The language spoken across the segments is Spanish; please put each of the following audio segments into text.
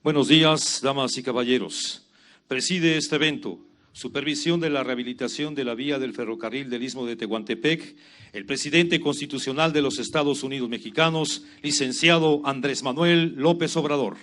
Buenos días, damas y caballeros. Preside este evento, supervisión de la rehabilitación de la vía del ferrocarril del Istmo de Tehuantepec, el presidente constitucional de los Estados Unidos Mexicanos, licenciado Andrés Manuel López Obrador.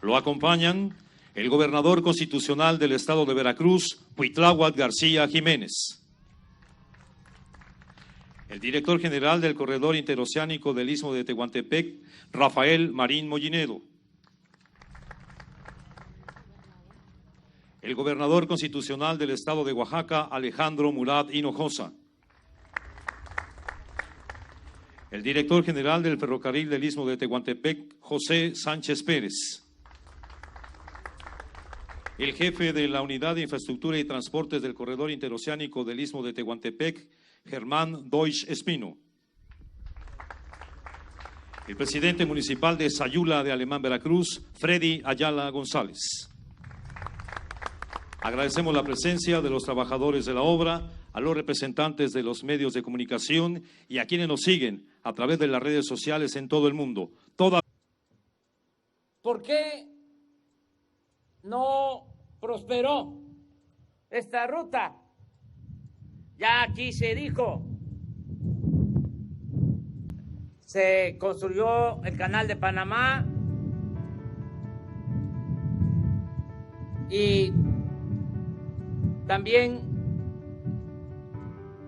Lo acompañan el gobernador constitucional del Estado de Veracruz, Cuitláhuac García Jiménez. El director general del Corredor Interoceánico del Istmo de Tehuantepec, Rafael Marín Mollinedo. El gobernador constitucional del Estado de Oaxaca, Alejandro Murat Hinojosa. El director general del Ferrocarril del Istmo de Tehuantepec, José Sánchez Pérez. El jefe de la Unidad de Infraestructura y Transportes del Corredor Interoceánico del Istmo de Tehuantepec, Germán Deutsch Espino. El presidente municipal de Sayula de Alemán, Veracruz, Freddy Ayala González. Agradecemos la presencia de los trabajadores de la obra, a los representantes de los medios de comunicación y a quienes nos siguen a través de las redes sociales en todo el mundo. ¿Por qué no prosperó esta ruta? Ya aquí se dijo, se construyó el Canal de Panamá y también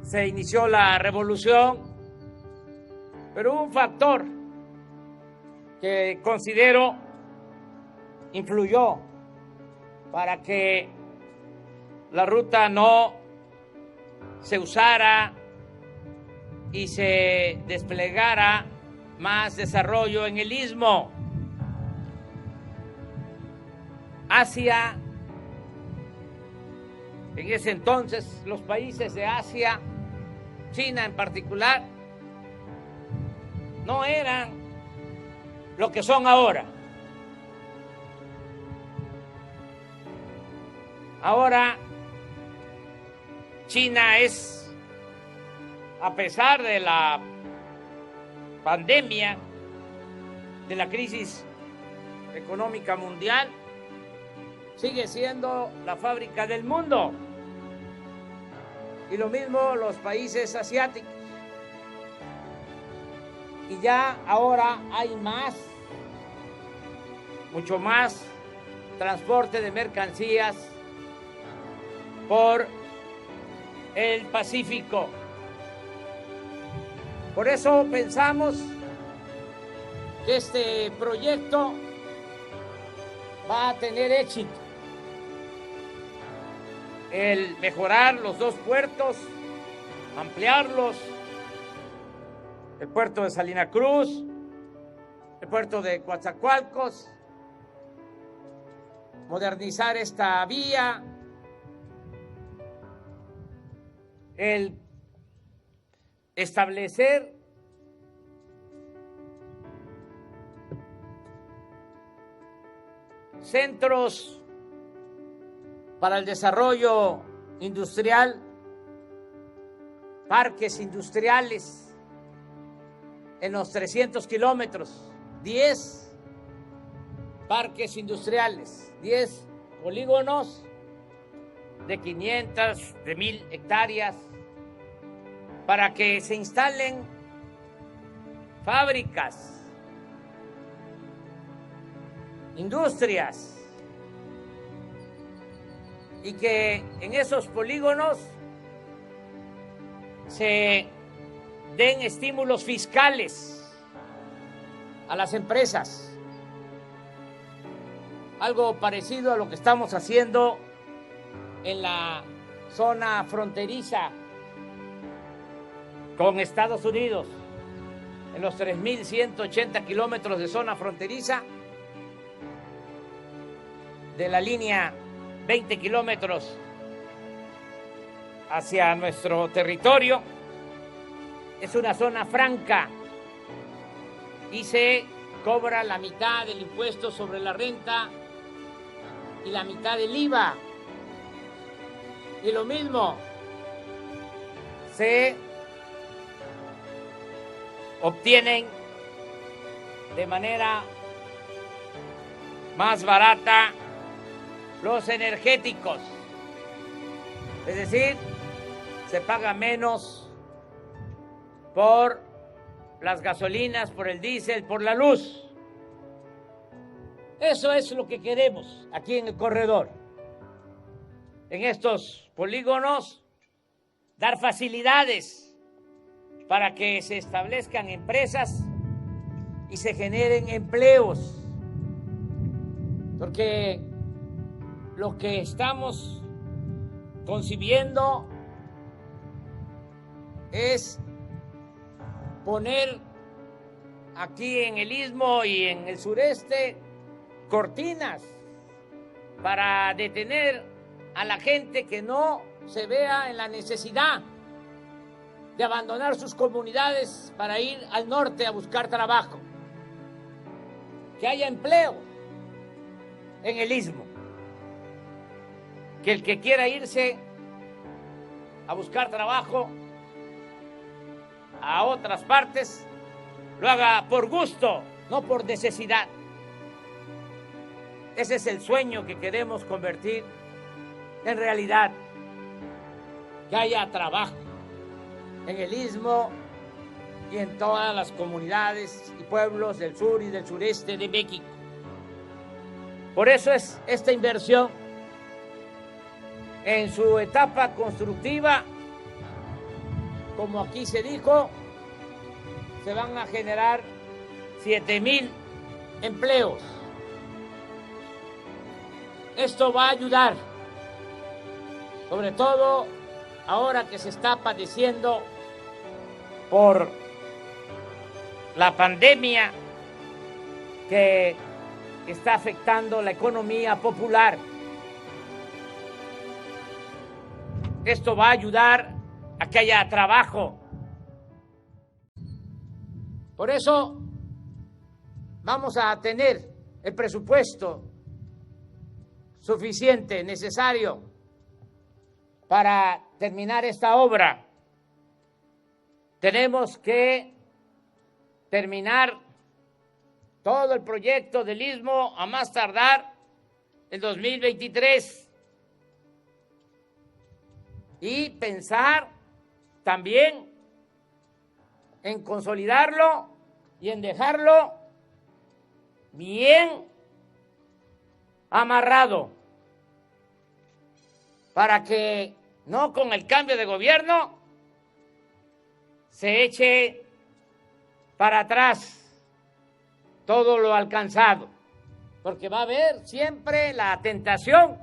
se inició la revolución, pero hubo un factor que considero influyó para que la ruta no se usara y se desplegara más desarrollo en el Istmo. Asia, en ese entonces los países de Asia, China en particular, no eran lo que son ahora. Ahora China es, a pesar de la pandemia, de la crisis económica mundial, sigue siendo la fábrica del mundo. Y lo mismo los países asiáticos. Y ya ahora hay más, mucho más transporte de mercancías por el Pacífico. Por eso pensamos que este proyecto va a tener éxito. El mejorar los dos puertos, ampliarlos, el puerto de Salina Cruz, el puerto de Coatzacoalcos, modernizar esta vía, el establecer centros para el desarrollo industrial, parques industriales en los 300 kilómetros, 10 parques industriales, 10 polígonos de 500, de 1000 hectáreas, para que se instalen fábricas, industrias, y que en esos polígonos se den estímulos fiscales a las empresas. Algo parecido a lo que estamos haciendo en la zona fronteriza con Estados Unidos, en los 3.180 kilómetros de zona fronteriza, de la línea 20 kilómetros hacia nuestro territorio. Es una zona franca y se cobra la mitad del impuesto sobre la renta y la mitad del IVA. Y lo mismo, se obtienen de manera más barata los energéticos. Es decir, se paga menos por las gasolinas, por el diésel, por la luz. Eso es lo que queremos aquí en el corredor. En estos polígonos, dar facilidades para que se establezcan empresas y se generen empleos. Porque lo que estamos concibiendo es poner aquí en el Istmo y en el sureste cortinas para detener a la gente que no se vea en la necesidad de abandonar sus comunidades para ir al norte a buscar trabajo. Que haya empleo en el Istmo. Que el que quiera irse a buscar trabajo a otras partes lo haga por gusto, no por necesidad. Ese es el sueño que queremos convertir en realidad. Que haya trabajo en el Istmo y en todas las comunidades y pueblos del sur y del sureste de México. Por eso es esta inversión en su etapa constructiva, como aquí se dijo, se van a generar 7,000 empleos. Esto va a ayudar, sobre todo ahora que se está padeciendo por la pandemia que está afectando la economía popular. Esto va a ayudar a que haya trabajo. Por eso vamos a tener el presupuesto suficiente, necesario, para terminar esta obra. Tenemos que terminar todo el proyecto del Istmo a más tardar en 2023. Y pensar también en consolidarlo y en dejarlo bien amarrado, para que no con el cambio de gobierno se eche para atrás todo lo alcanzado, porque va a haber siempre la tentación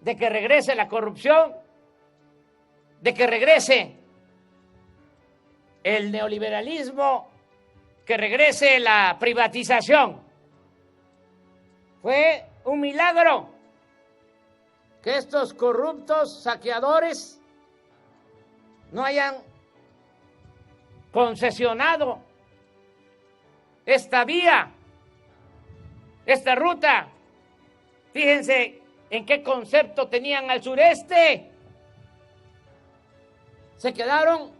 de que regrese la corrupción, de que regrese el neoliberalismo, que regrese la privatización. Fue un milagro que estos corruptos saqueadores no hayan concesionado esta vía, esta ruta. Fíjense en qué concepto tenían al sureste. Se quedaron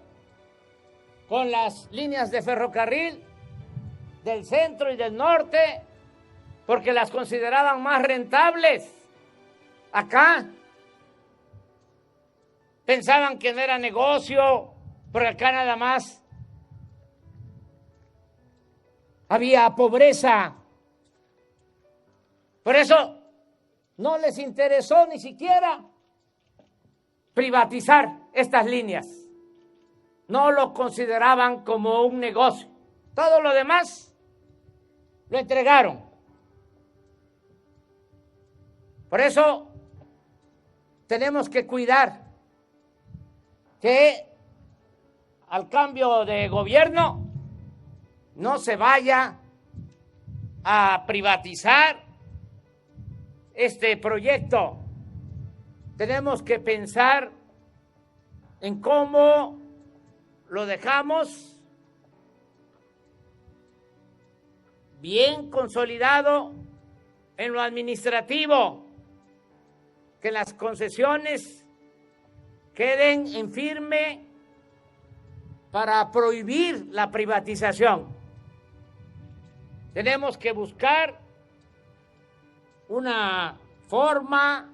con las líneas de ferrocarril del centro y del norte porque las consideraban más rentables. Acá pensaban que no era negocio, porque acá nada más había pobreza. Por eso no les interesó ni siquiera privatizar estas líneas. No lo consideraban como un negocio. Todo lo demás lo entregaron. Por eso tenemos que cuidar que al cambio de gobierno no se vaya a privatizar este proyecto. Tenemos que pensar en cómo lo dejamos bien consolidado en lo administrativo, que las concesiones queden en firme para prohibir la privatización. Tenemos que buscar una forma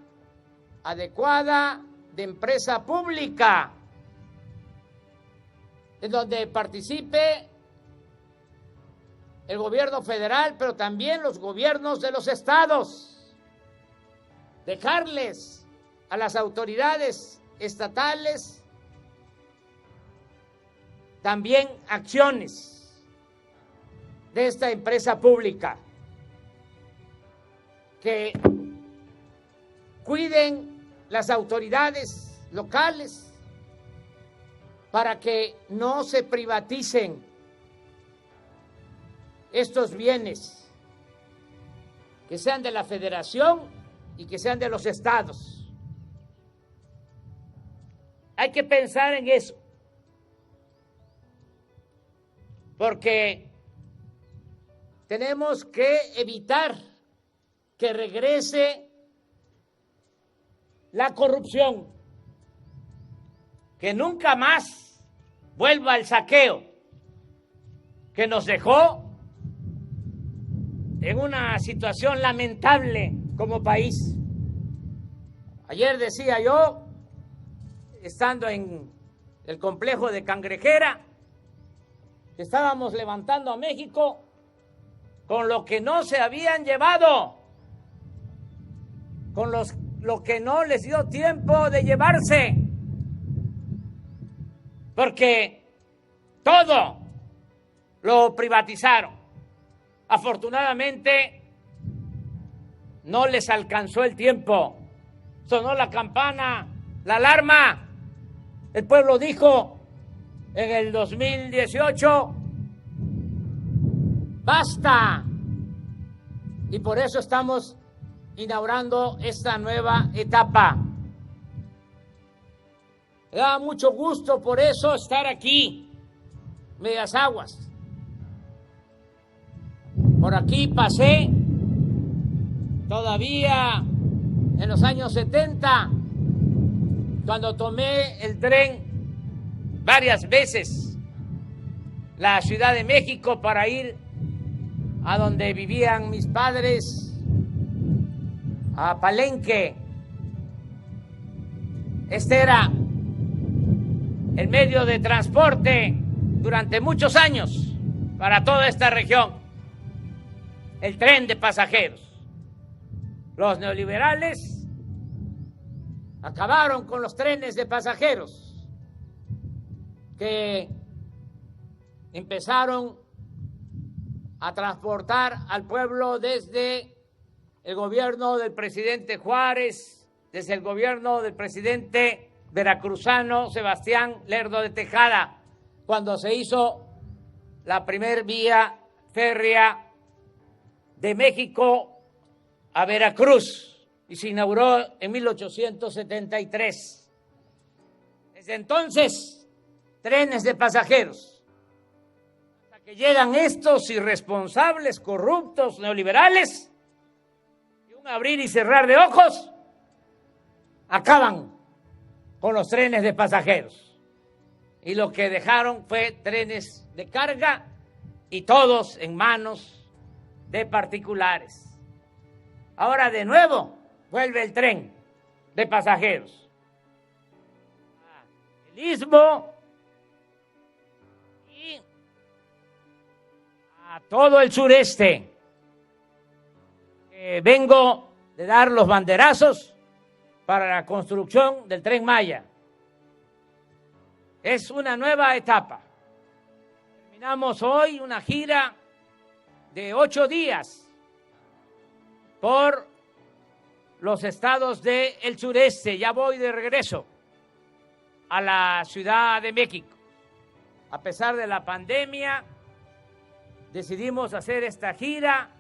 adecuada de empresa pública en donde participe el gobierno federal, pero también los gobiernos de los estados. Dejarles a las autoridades estatales también acciones de esta empresa pública, que cuiden las autoridades locales para que no se privaticen estos bienes, que sean de la federación y que sean de los estados. Hay que pensar en eso, porque tenemos que evitar que regrese la corrupción, que nunca más vuelva el saqueo que nos dejó en una situación lamentable como país. Ayer decía yo, estando en el complejo de Cangrejera, que estábamos levantando a México con lo que no se habían llevado, con lo que no les dio tiempo de llevarse, porque todo lo privatizaron. Afortunadamente no les alcanzó el tiempo. Sonó la campana, la alarma. El pueblo dijo en el 2018, basta. Y por eso estamos inaugurando esta nueva etapa. Me da mucho gusto por eso estar aquí, Medias Aguas. Por aquí pasé todavía en los años 70, cuando tomé el tren varias veces la Ciudad de México para ir a donde vivían mis padres, a Palenque. Este era el medio de transporte durante muchos años para toda esta región, el tren de pasajeros. Los neoliberales acabaron con los trenes de pasajeros que empezaron a transportar al pueblo desde el gobierno del presidente Juárez, desde el gobierno del presidente veracruzano Sebastián Lerdo de Tejada, cuando se hizo la primer vía férrea de México a Veracruz y se inauguró en 1873. Desde entonces, trenes de pasajeros. Hasta que llegan estos irresponsables, corruptos, neoliberales, y un abrir y cerrar de ojos, acaban con los trenes de pasajeros. Y lo que dejaron fue trenes de carga y todos en manos de particulares. Ahora de nuevo vuelve el tren de pasajeros. El Istmo y a todo el sureste. Vengo de dar los banderazos para la construcción del Tren Maya. Es una nueva etapa. Terminamos hoy una gira de 8 días por los estados del sureste. Ya voy de regreso a la Ciudad de México. A pesar de la pandemia, decidimos hacer esta gira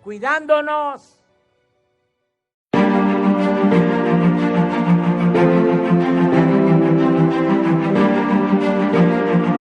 cuidándonos,